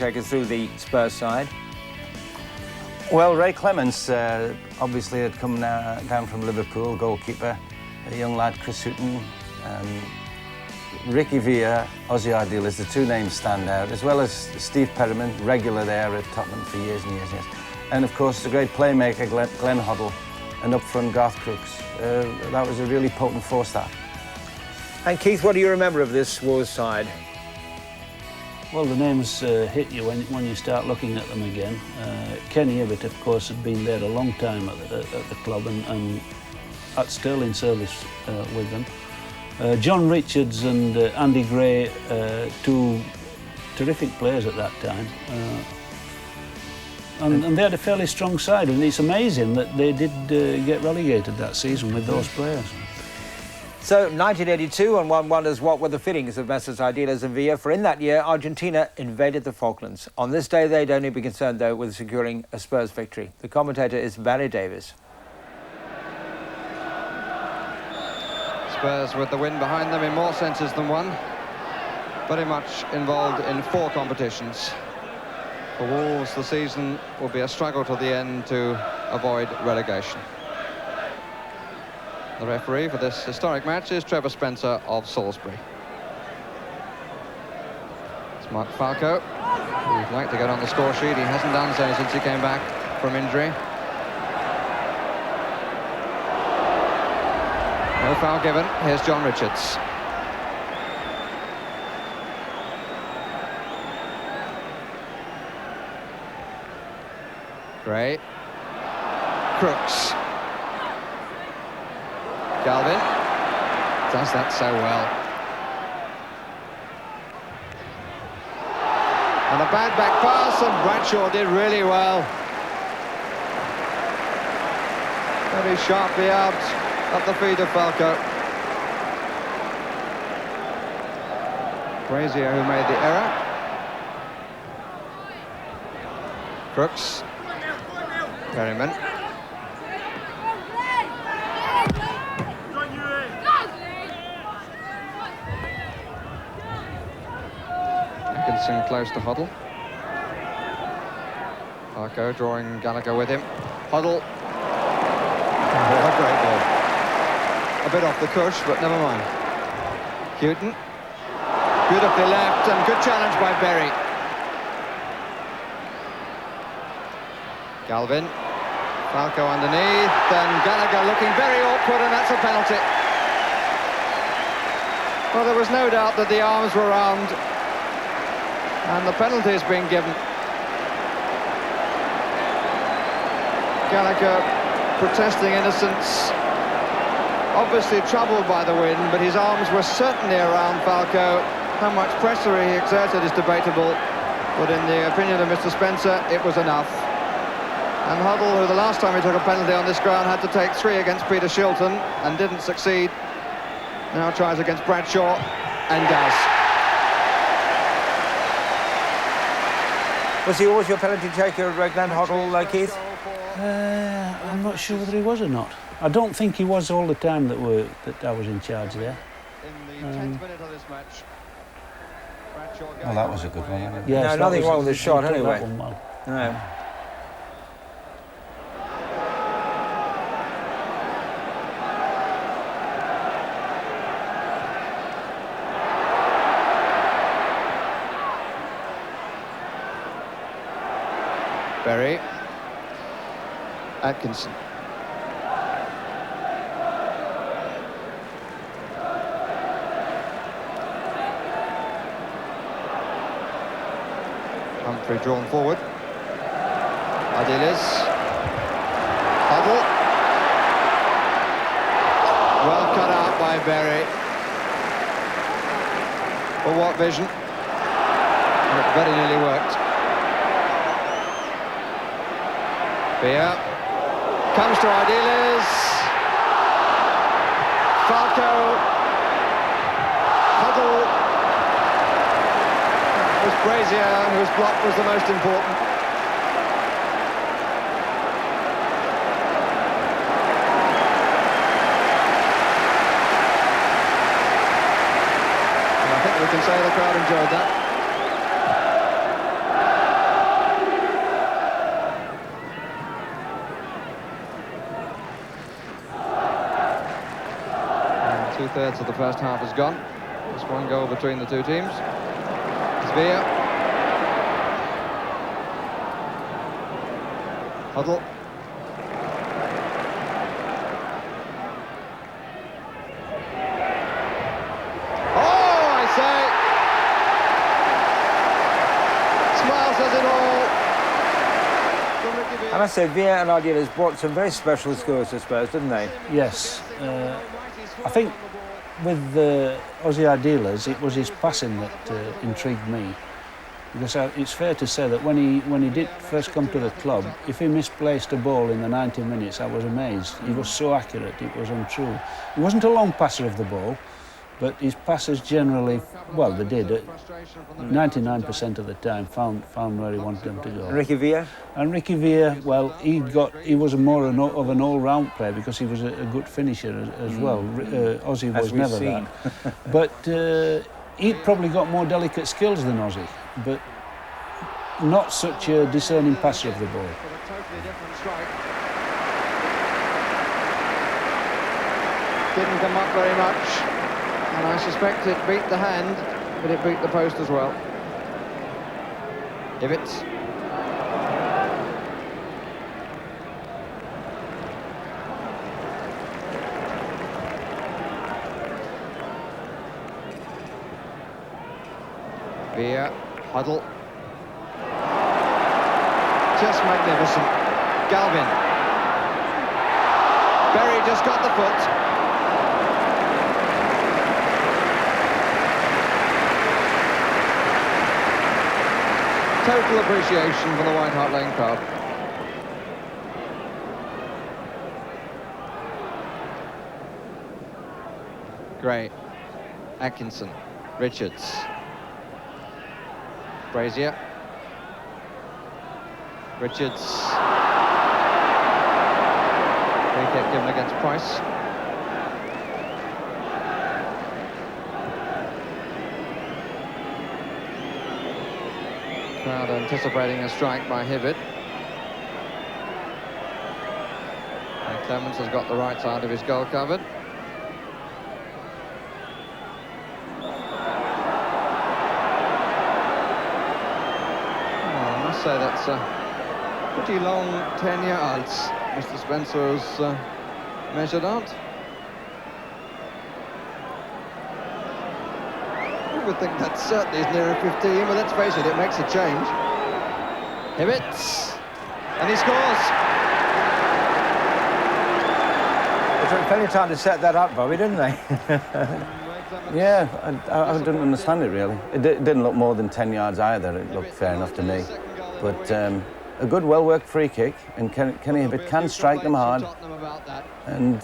Take us through the Spurs side. Well, Ray Clements obviously had come down from Liverpool, goalkeeper. A young lad, Chris Hooton, Ricky Villa, Ozzy Ardiles, the two names stand out, as well as Steve Perriman, regular there at Tottenham for years and years and years. And of course, the great playmaker, Glenn Hoddle, and up front, Garth Crooks. That was a really potent force, that. And Keith, what do you remember of this Wolves side? Well, the names hit you when you start looking at them again. Kenny Hibbert, of course, had been there a long time at the club and at Sterling service with them. John Richards and Andy Gray, two terrific players at that time. And they had a fairly strong side, and it's amazing that they did get relegated that season with those players. So, 1982, and one wonders what were the fittings of Messrs Ardiles and Villa, for in that year, Argentina invaded the Falklands. On this day, they'd only be concerned, though, with securing a Spurs victory. The commentator is Barry Davies. Spurs with the win behind them in more senses than one. Very much involved in 4 competitions. For Wolves, the season will be a struggle to the end to avoid relegation. The referee for this historic match is Trevor Spencer of Salisbury. It's Mark Falco, who'd like to get on the score sheet. He hasn't done so since he came back from injury. No foul given. Here's John Richards. Gray. Crooks. Galvin does that so well. And a bad back pass, and Bradshaw did really well. Very sharply out at the feet of Falco. Brazier who made the error. Crooks. Perryman. Atkinson close to Hoddle. Falco drawing Gallagher with him. Hoddle. Oh, a great ball. A bit off the cush, but never mind. Houghton. Beautifully left, and good challenge by Berry. Galvin. Falco underneath, and Gallagher looking very awkward, and that's a penalty. Well, there was no doubt that the arms were round, and the penalty has been given. Gallagher protesting innocence, obviously troubled by the wind, but his arms were certainly around Falco. How much pressure he exerted is debatable, but in the opinion of Mr. Spencer, it was enough. And Hoddle, who the last time he took a penalty on this ground had to take 3 against Peter Shilton and didn't succeed, now tries against Bradshaw and does. Was he always your penalty taker, Glenn Hoddle, Keith? I'm not sure whether he was or not. I don't think he was all the time that I was in charge there. In the 10th minute of this match, Bradshaw... Well, that was a good one, wasn't it? Yes, No, nothing wrong with the shot, he took anyway. that one well. No. Berry. Atkinson. Humphrey drawn forward. Ardiles. Hoddle. Well cut out by Berry. For what vision? And it very nearly worked. Villa comes to Ardiles. Falco. Hoddle. It was Brazier whose block was the most important. And I think we can say the crowd enjoyed that. 2/3 of the first half is gone. Just one goal between the two teams. Svea. Huddle. Oh, I say! Smile says it all. I must say, Villa and Ardiles brought some very special scores to Spurs, didn't they? Yes. I think with Ozzy Ardiles, it was his passing that intrigued me. Because it's fair to say that when he did first come to the club, if he misplaced a ball in the 90 minutes, I was amazed. He was so accurate, it was untrue. He wasn't a long passer of the ball, but his passes generally, well, they did. 99% of the time found where he wanted them to go. And Ricky Villa? And Ricky Villa, well, he was more of an all-round player because he was a good finisher as well. Ozzy was never that. But he'd probably got more delicate skills than Ozzy, but not such a discerning passer of the ball. Didn't come up very much, and I suspect it beat the hand, but it beat the post as well. Ivets. Villa, Huddle. Just magnificent. Galvin. Berry just got the foot. Total appreciation for the White Hart Lane crowd. Gray, Atkinson, Richards, Brazier, Richards. Free kick given against Price. Crowd anticipating a strike by Hibbett. And Clements has got the right side of his goal covered. I must say that's a pretty long 10 yards Mr. Spencer has measured out. I would think that certainly is nearer 15, but let's face it, it makes a change. Hibbett, and he scores. It took plenty of time to set that up, Bobby, didn't they? Yeah, I didn't understand it really. It didn't look more than 10 yards either. It looked fair enough to me. But a good, well-worked free kick, and Kenny Hibbett can strike them hard. And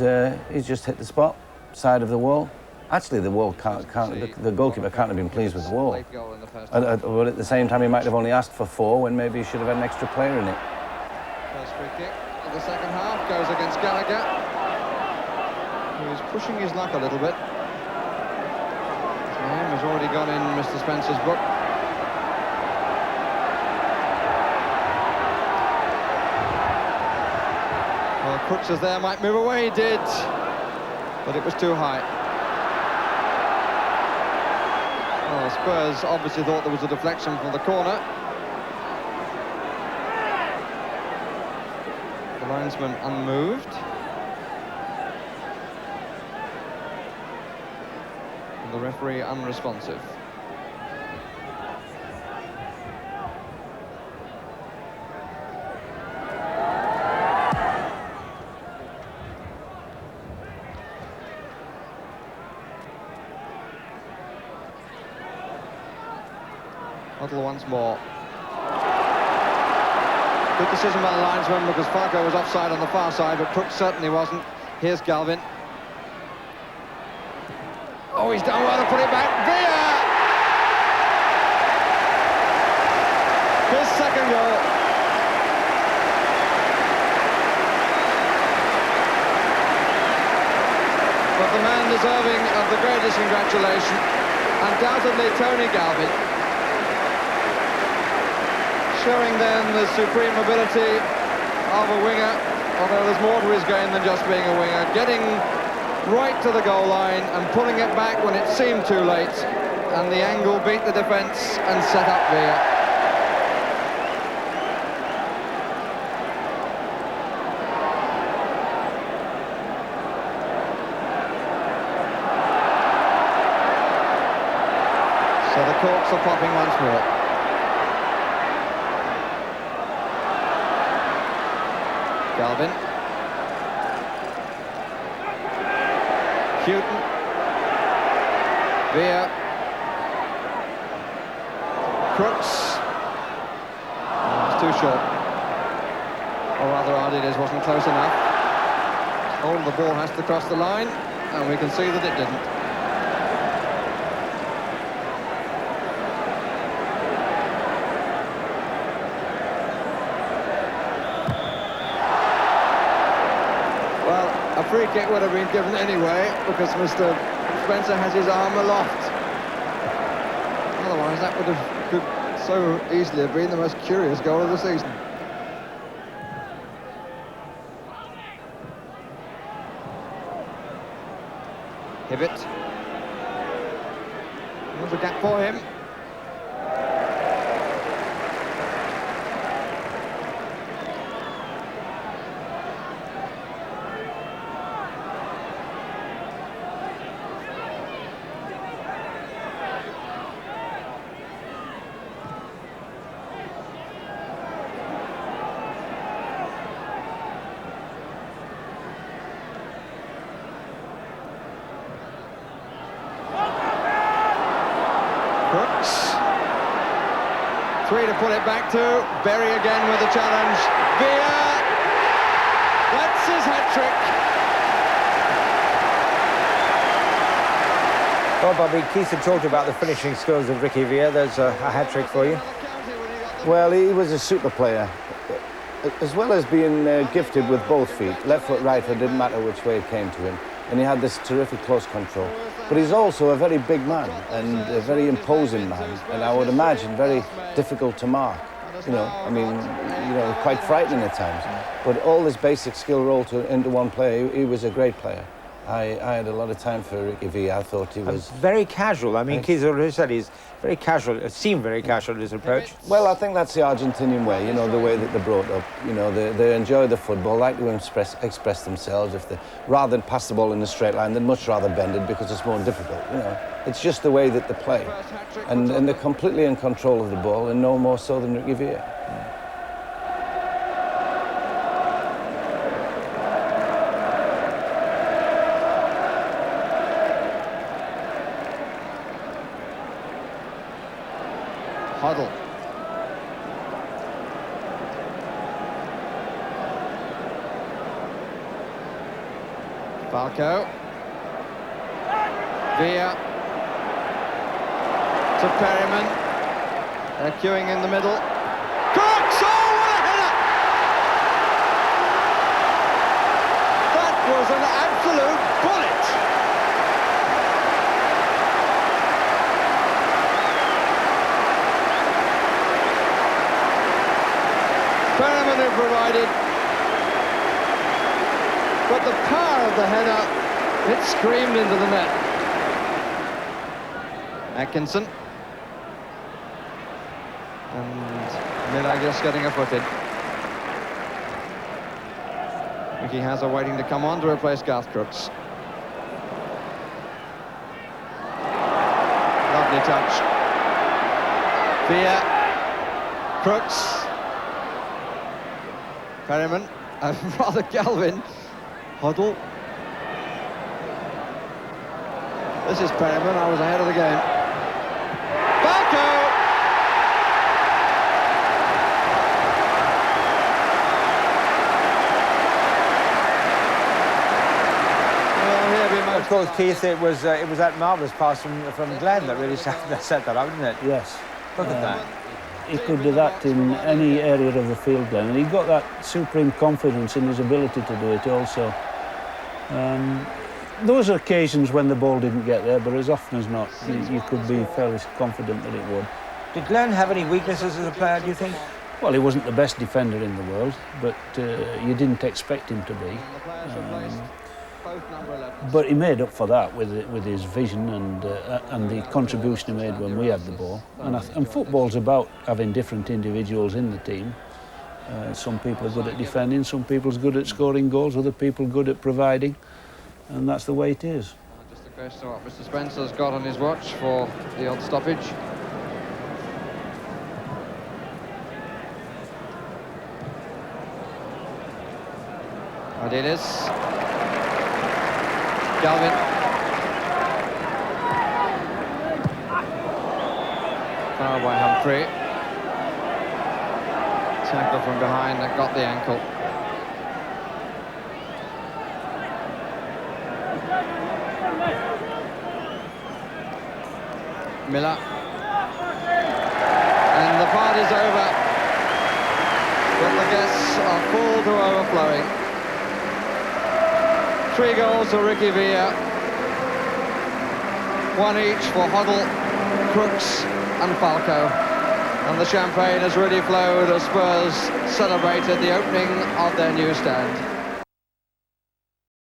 he's just hit the spot, side of the wall. Actually, the wall the goalkeeper can't have been pleased with the wall. But at the same time, he might have only asked for 4 when maybe he should have had an extra player in it. First free kick of the second half goes against Gallagher, who is pushing his luck a little bit. His name has already gone in Mr. Spencer's book. Well, Crooks is there, might move away, he did, but it was too high. Well, Spurs obviously thought there was a deflection from the corner. The linesman unmoved. And the referee unresponsive. Huddle once more. Good decision by the linesman because Falco was offside on the far side, but Crooks certainly wasn't. Here's Galvin. Oh, he's done well to put it back. Villa! His second goal. But the man deserving of the greatest congratulation, undoubtedly Tony Galvin. Showing then the supreme ability of a winger, although there's more to his game than just being a winger. Getting right to the goal line and pulling it back when it seemed too late. And the angle beat the defence and set up Villa. So the corks are popping once more. Galvin. Houghton. Villa. Crooks. It's too short. Or rather, Ardiles wasn't close enough. Oh, the ball has to cross the line, and we can see that it didn't. A free kick would have been given anyway, because Mr. Spencer has his arm aloft. Otherwise, that could so easily have been the most curious goal of the season. Hibbett. There's a gap for him. Crooks. 3 to put it back to. Berry again with the challenge. Villa. That's his hat-trick. Well, Bobby, Keith had talked about the finishing skills of Ricky Villa. There's a hat-trick for you. Well, he was a super player. As well as being gifted with both feet, left foot, right foot, didn't matter which way it came to him. And he had this terrific close control. But he's also a very big man and a very imposing man, and I would imagine very difficult to mark. You know, I mean, you know, quite frightening at times. But all this basic skill rolled into one player, he was a great player. I had a lot of time for Ricky Villa. I thought he was... very casual. I mean, Keith already said he's very casual. It seemed very casual, his approach. Well, I think that's the Argentinian way, you know, the way that they're brought up. You know, they enjoy the football, like to express themselves. If they, rather than pass the ball in a straight line, they'd much rather bend it because it's more difficult, you know. It's just the way that they play. And they're completely in control of the ball, and no more so than Ricky Villa. Huddle. Falco. Villa. To Perryman. They're queuing in the middle. Crooks! Oh, what a header! That was an absolute bullet! Perryman who provided, but the power of the header, it screamed into the net. Atkinson. And Miller just getting a foot in. Ricky Hazard waiting to come on to replace Garth Crooks. Lovely touch. Villa. Crooks. Perryman, rather Galvin. Huddle. This is Perryman, I was ahead of the game. Falco! Of course, Keith, it was that marvellous pass from Glenn that really set that up, didn't it? Yes. Look at that. He could do that in any area of the field, Glenn, and he got that supreme confidence in his ability to do it also. Those are occasions when the ball didn't get there, but as often as not, you could be fairly confident that it would. Did Glenn have any weaknesses as a player, do you think? Well, he wasn't the best defender in the world, but you didn't expect him to be. both number 11s. But he made up for that with his vision and the contribution he made when we had the ball. And football's about having different individuals in the team. Some people are good at defending, some people are good at scoring goals, other people good at providing, and that's the way it is. Just a question of what Mr. Spencer's got on his watch for the odd stoppage. Adidas. Galvin. Foul by Humphrey. Tackle from behind that got the ankle. Miller. And the party's over. But the guests are full to overflowing. 3 goals for Ricky Villa. 1 each for Hoddle, Crooks and Falco. And the champagne has really flowed as Spurs celebrated the opening of their new stand.